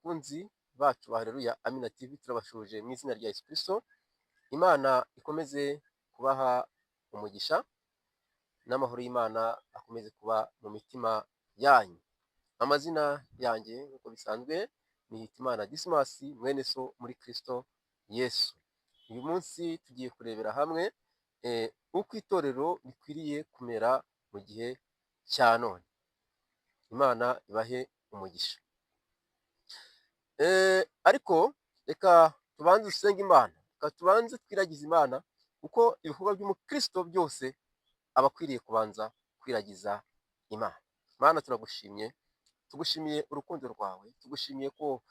bakunzi bacu ba Haleluya Amina TV, turabashuje mu izina rya Yesu Kristo. Imana ikomeze kubaha umugisha n'amahoro y'Imana akomeze kuba mu mitima yanyu. Amazina yanjye nk'uko bisanzwe ni Hitimana Dismas mwene so muri Kristo Yesu. Uyu munsi tugiye kurebera hamwe uko itorero rikwiriye kumera mu gihe cya none. Imana ibahe umugisha. Ariko reka tubanze dusenge Imana, reka tubanze twiragize Imana, kuko ibikorwa by'umukristo byose aba akwiriye kubanza kwiragiza Imana. Mana, turagushimye, tugushimiye urukundo rwawe, tugushimiye ko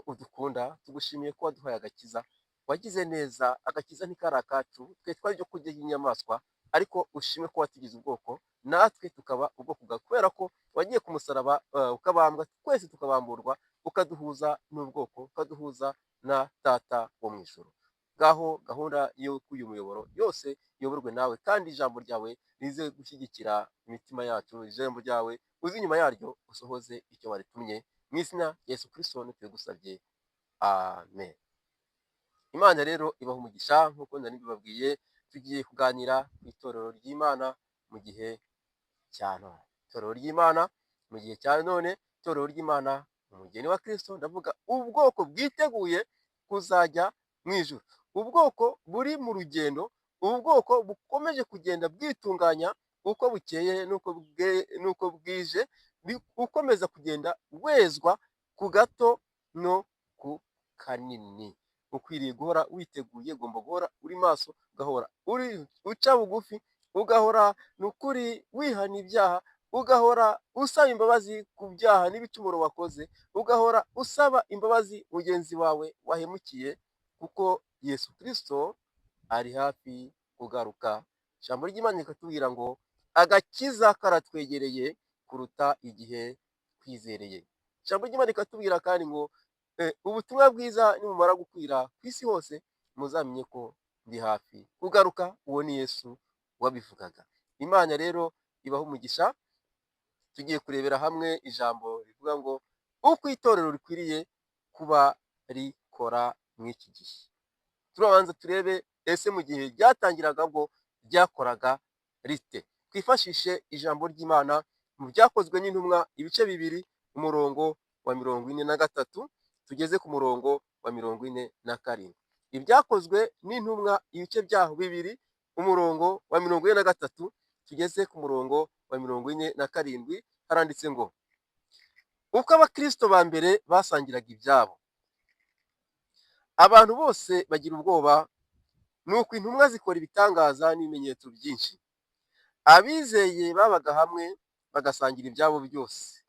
udukunda, tugushimiye ko waduhaye agakiza, wagize neza. Agakiza ntikari akacu, twe twari ibyo kurya by'inyamaswa, ariko ushimwe ko watugize ubwoko, natwe tukaba ubwoko bwawe, kubera ko wagiye ku musaraba ukabambwa, twese tukabamburwa, ukaduhuza n'ubwoko, ukaduhuza na Data wo mu ijuru. Ngaho gahunda y'uyu muyoboro yose iyoborwe nawe, kandi ijambo ryawe rize gushyigikira imitima yacu. Ijambo ryawe uzi inyuma yaryo usohoze icyo waritumye, mu izina rya Yesu Kristo ntitubigusabye, amen. Imana rero ibaha umugisha. Nk'uko nari mbibabwiye, tugiye kuganira ku itorero ry'Imana mu gihe cya none. Itorero ry'Imana mu gihe cya none, itorero ry'Imana umugeni wa Kristo, ndavuga ubwoko bwiteguye kuzajya mu ijuru, ubwoko buri mu rugendo, ubwoko bukomeje kugenda bwitunganya uko bukeye n'uko bwije, ukomeza kugenda wezwa ku gato no ku kanini. Ukwiriye guhora witeguye, ugomba guhora uri maso, ugahora uca bugufi, ugahora n'ukuri wihana ibyaha, ugahora usaba imbabazi ku byaha n'ibicumuro wakoze, ugahora usaba imbabazi mugenzi wawe wahemukiye, kuko Yesu Kristo ari hafi kugaruka. Ijambo ry'Imana rikatubwira ngo agakiza karatwegereye kuruta igihe twizereye. Ijambo ry'Imana rikatubwira kandi ngo ubutumwa bwiza nimumara gukwira ku isi hose, muzamenye ko ndi hafi kugaruka. Uwo ni Yesu wabivugaga. Imana rero ibaha umugisha. Tugiye kurebera hamwe ijambo rivuga ngo uko itorero rikwiriye kuba rikora mu iki gihe. Turabanza turebe ese mu gihe ryatangiraga bwo ryakoraga rite. Twifashishe ijambo ry'Imana mu Byakozwe n'Intumwa ibice 2 umurongo wa 43 tugeze ku murongo wa 47. Ibyakozwe n'Intumwa ibice byaho 2 umurongo wa 43 tugeze ku murongo wa 47, haranditse ngo uko abakristo ba mbere basangiraga ibyabo, abantu bose bagira ubwoba, nuko intumwa zikora ibitangaza n'ibimenyetso byinshi. Abizeye babaga hamwe bagasangira ibyabo byose,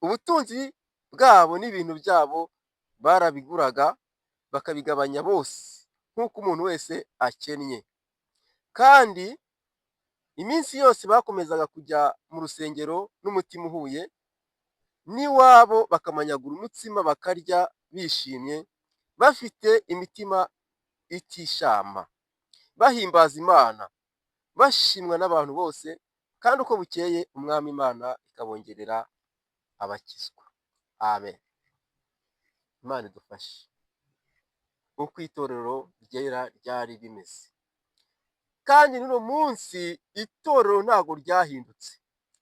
ubutunzi bwabo n'ibintu byabo barabiguraga bakabigabanya bose, nk'uko umuntu wese akennye. Kandi iminsi yose bakomezaga kujya mu rusengero n'umutima uhuye, n'iwabo bakamanyagura umutsima bakarya bishimye, bafite imitima itishama, bahimbaza Imana, bashimwa n'abantu bose, kandi uko bukeye Umwami Imana ikabongerera abakizwa. Amen. Imana idufashe. Uko itorero ryera ryari bimeze, kandi n'uno munsi itorero ntago ryahindutse.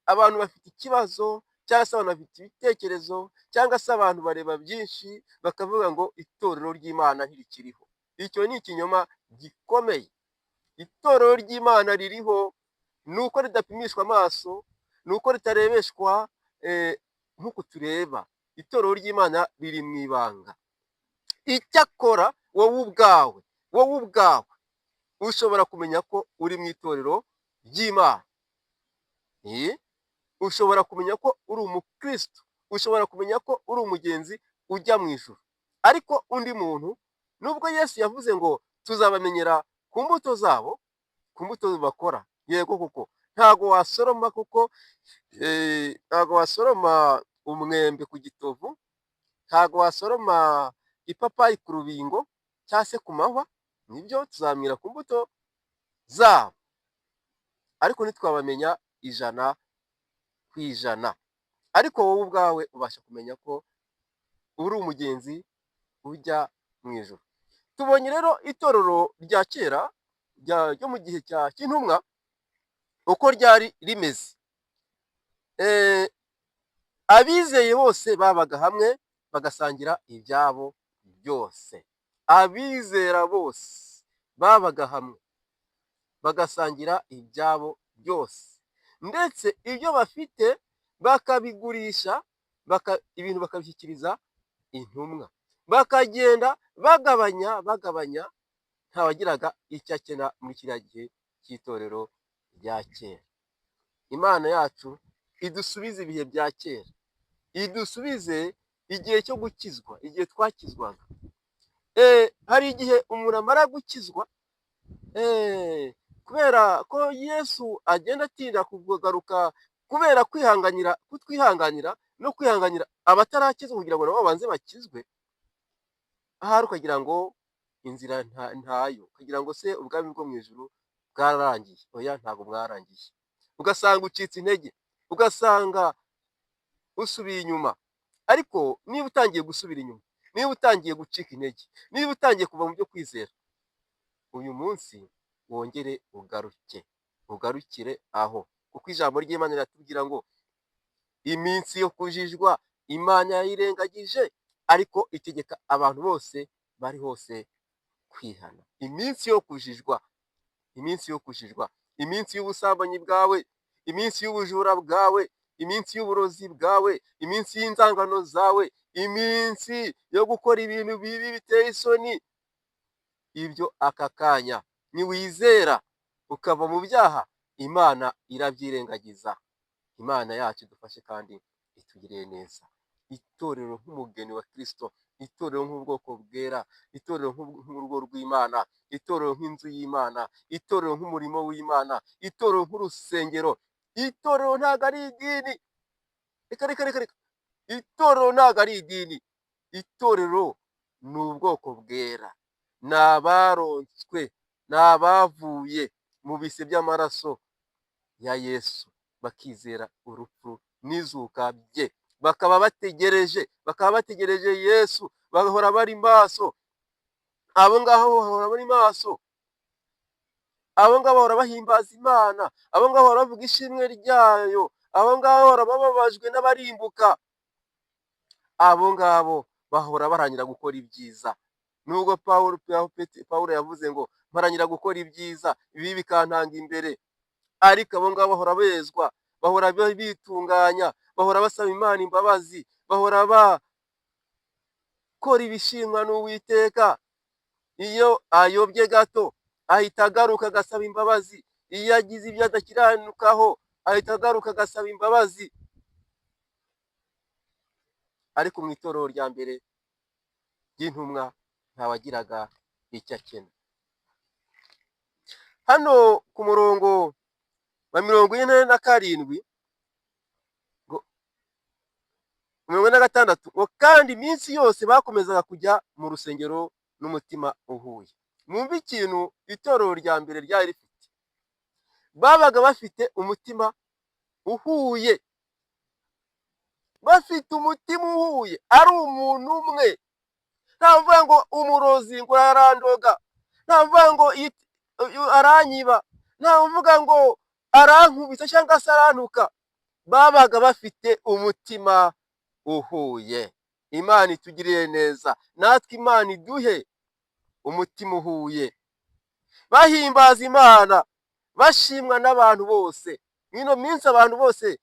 Abantu bafite ikibazo, cyangwa se abantu bafite ibitekerezo, cyangwa se abantu bareba byinshi bakavuga ngo itorero ry'Imana ntirikiriho. Icyo ni ikinyoma gikomeye. Itorero ry'Imana ririho, nuko ridapimishwa amaso, nuko ritarebeshwa nk'uko tureba. Itorero ry'Imana riri mu ibanga. Icyakora wowe ubwawe ushobora kumenya ko uri mu itorero ry'Imana. Ushobora kumenya ko uri umukristo, ushobora kumenya ko uri umugenzi ujya mu ijuru. Ariko undi muntu, nubwo Yesu yavuze ngo tuzabamenyera ku mbuto zabo, ku mbuto bakora, yego kuko ntago wasoroma, kuko ntago wasoroma umwembe ku gitovu, ntago wasoroma ipapayi ku rubingo cyangwa se ku mahwa. Nibyo tuzamwira ku mbuto zabo, ariko ntitwabamenya 100%. ariko wowe ubwawe ubasha kumenya ko uri umugenzi ujya mu ijuru. Tubonye rero itorero rya kera ryo mu gihe cy'intumwa uko ryari rimeze. Abizeye bose babaga hamwe bagasangira ibyabo byose. Abizera bose babaga hamwe bagasangira ibyabo byose, ndetse ibyo bafite bakabigurisha, ibintu bakabishyikiriza intumwa, bakagenda bagabanya, ntawagiraga icyo akena muri kiriya gihe cy'itorero rya kera. Imana yacu idusubize ibihe bya kera, idusubize igihe cyo gukizwa, igihe twakizwaga. Hari igihe umuntu amara gukizwa, kubera ko Yesu agenda atinda kugaruka, kubera kutwihanganira no kwihanganira abatarakizwa kugira ngo nabo babanze bakizwe. Ahari ukagira ngo inzira ntayo, ukagira ngo se ubwami bwo mu ijuru bwararangiye. Oya, ntabwo bwarangiye. Ugasanga ucitse intege, ugasanga usubiye inyuma. Ariko niba utangiye gusubira inyuma, niba utangiye gucika intege, niba utangiye kuva mu byo kwizera, uyu munsi wongere ugarukire aho, kuko ijambo ry'Imana riratubwira ngo iminsi yo kujijwa Imana yayirengagije, ariko itegeka abantu bose bari hose kwihana. Iminsi yo kujijwa, iminsi y'ubusambanyi bwawe, iminsi y'ubujura bwawe, iminsi y'uburozi bwawe, iminsi y'inzangano zawe, iminsi yo gukora ibintu bibi biteye isoni, ibyo aka kanya niwizera ukava mu byaha, Imana irabyirengagiza. Imana yacu idufashe kandi itugirire neza. Itorero nk'umugeni wa Kristo, itorero nk'ubwoko bwera, itorero nk'urugo rw'Imana, itorero nk'inzu y'Imana, itorero nk'umurimo w'Imana, itorero nk'urusengero. Itorero ntabwo ari idini. Reka. Itorero ntabwo ari idini. Itorero ni ubwoko bwera, ni abaronswe, ni abavuye mu bise by'amaraso ya Yesu, bakizera urupfu n'izuka bye, bakaba bategereje Yesu, bagahora bari maso. Abo ngabo bahora bari maso, abo ngabo bahora bahimbaza Imana, abo ngabo bahora bavuga ishimwe ryayo, abo ngabo bahora bababajwe n'abarimbuka, abo ngabo bahora baharanira gukora ibyiza. Nubwo Pawulo yavuze ngo mparanira gukora ibyiza, ibi bikantanga imbere, ariko abo ngabo bahora bezwa, bahora bitunganya, bahora basaba Imana imbabazi, bahora bakora ibishimwa n'Uwiteka. Iyo ayobye gato ahita agaruka agasaba imbabazi, iyo agize ibyo adakiranukaho ahita agaruka agasaba imbabazi. Ariko mu itorero rya mbere ry'intumwa ntawagiraga icyo akena. Hano ku murongo wa 47 ngo kandi iminsi yose bakomezaga kujya mu rusengero n'umutima uhuye. Mwumve ikintu itorero rya mbere ryari rifite. Babaga bafite umutima uhuye, ari umuntu umwe. Ntavuga ngo umurozi ngo arandoga, ntavuga ngo aranyiba, ntavuga ngo arankubita cyangwa se arantuka. Babaga bafite umutima uhuye. Imana itugirire neza, natwe Imana iduhe umutima uhuye. Bahimbaza Imana, bashimwa n'abantu bose. Mwino minsi abantu bose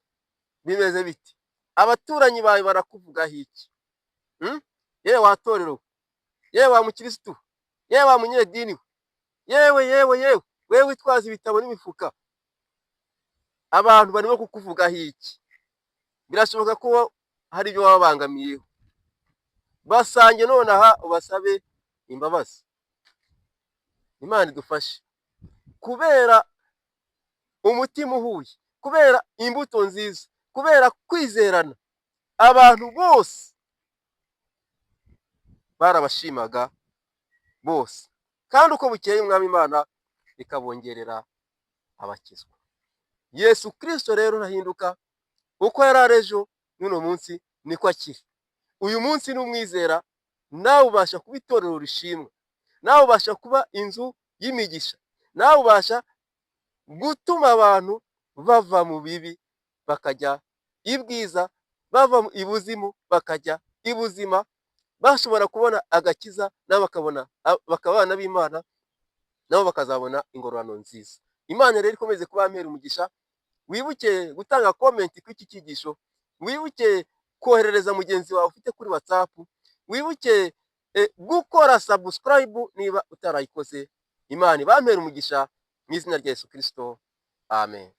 bimeze biti? Abaturanyi bawe barakuvugaho iki? Yewe watorero, yewe wa mukirisitu, yewe wa munyedini, yewe wewe witwaza ibitabo n'imifuka, abantu barimo kukuvugaho iki? Birashoboka ko hari ibyo wabangamiyeho. Basange nonaha ubasabe imbabazi. Imana idufashe, kubera umutima uhuye, kubera imbuto nziza, kubera kwizerana, abantu bose barabashimaga bose, kandi uko bukeye Umwami Imana ikabongerera abakizwa. Yesu Kristo rero ntahinduka, uko yari ari ejo n'uno munsi niko akiri. Uyu munsi n'umwizera, nawe ubasha kuba itorero rishimwe, nawe ubasha kuba inzu y'imigisha, nawe ubasha gutuma abantu bava mu bibi bakajya ibwiza, bava ibuzimu bakajya ibuzima, bashobora kubona agakiza nabo bakaba abana b'Imana, nabo bakazabona ingororano nziza. Imana rero ikomeze kubampera umugisha. Wibuke gutanga comment kuri iki cyigisho, wibuke koherereza mugenzi wawe ufite kuri WhatsApp, wibuke gukora subscribe niba utarayikoze. Imana ibampera umugisha mu izina rya Yesu Kristo, amen.